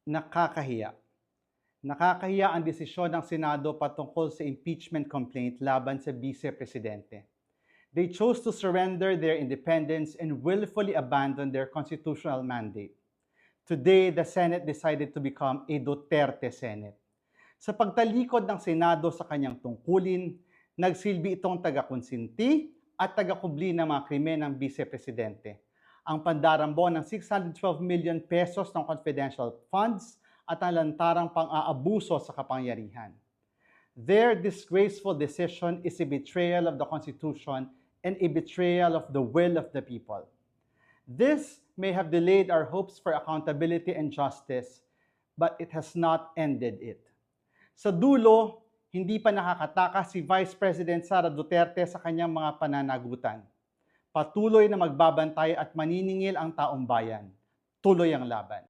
Nakakahiya. Nakakahiya ang desisyon ng Senado patungkol sa impeachment complaint laban sa Vice Presidente. They chose to surrender their independence and willfully abandon their constitutional mandate. Today, the Senate decided to become a Duterte Senate. Sa pagtalikod ng Senado sa kanyang tungkulin, nagsilbi itong taga-konsinti at taga-kubli ng mga krimen ng Vice Presidente. Ang pandarambo ng 612 million pesos ng confidential funds at ang lantarang pang-aabuso sa kapangyarihan. Their disgraceful decision is a betrayal of the Constitution and a betrayal of the will of the people. This may have delayed our hopes for accountability and justice, but it has not ended it. Sa dulo, hindi pa nakakatakas si Vice President Sara Duterte sa kanyang mga pananagutan. Patuloy na magbabantay at maniningil ang taong bayan. Tuloy ang laban.